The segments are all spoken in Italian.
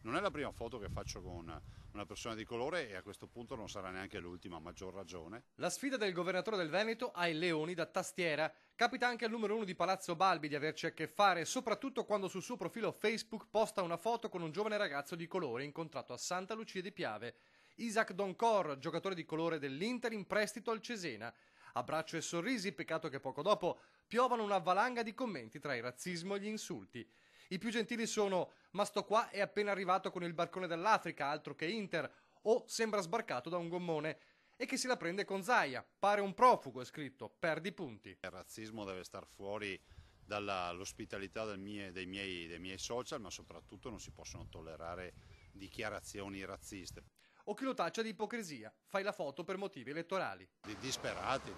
Non è la prima foto che faccio con una persona di colore e a questo punto non sarà neanche l'ultima, a maggior ragione. La sfida del governatore del Veneto ai leoni da tastiera. Capita anche al numero 1 di Palazzo Balbi di averci a che fare, soprattutto quando sul suo profilo Facebook posta una foto con un giovane ragazzo di colore incontrato a Santa Lucia di Piave. Isaac Doncor, giocatore di colore dell'Inter in prestito al Cesena. Abbraccio e sorrisi, peccato che poco dopo piovano una valanga di commenti tra il razzismo e gli insulti. I più gentili sono "ma sto qua è appena arrivato con il barcone dall'Africa, altro che Inter", o "sembra sbarcato da un gommone", e chi se la prende con Zaia, "pare un profugo", è scritto, "perdi punti". Il razzismo deve star fuori dall'ospitalità dei miei social, ma soprattutto non si possono tollerare dichiarazioni razziste. O chi lo taccia di ipocrisia, fai la foto per motivi elettorali. Di disperati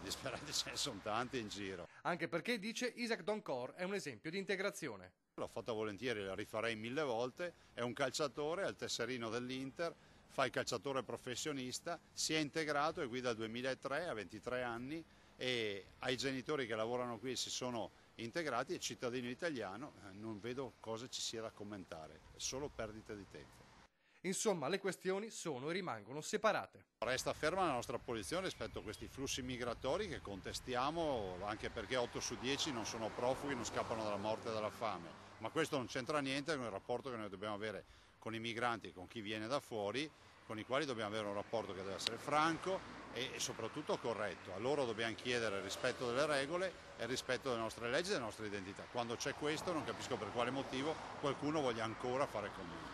ce ne sono tanti in giro. Anche perché, dice Isaac Doncor, è un esempio di integrazione. L'ho fatta volentieri, la rifarei 1000 volte, è un calciatore, ha il tesserino dell'Inter, fa il calciatore professionista, si è integrato, è qui dal 2003, ha 23 anni e ai genitori che lavorano qui si sono integrati, è cittadino italiano, non vedo cosa ci sia da commentare, è solo perdita di tempo. Insomma, le questioni sono e rimangono separate. Resta ferma la nostra posizione rispetto a questi flussi migratori che contestiamo, anche perché 8 su 10 non sono profughi, non scappano dalla morte e dalla fame. Ma questo non c'entra niente con il rapporto che noi dobbiamo avere con i migranti e con chi viene da fuori, con i quali dobbiamo avere un rapporto che deve essere franco e soprattutto corretto. A loro dobbiamo chiedere il rispetto delle regole e il rispetto delle nostre leggi e delle nostre identità. Quando c'è questo non capisco per quale motivo qualcuno voglia ancora fare con noi.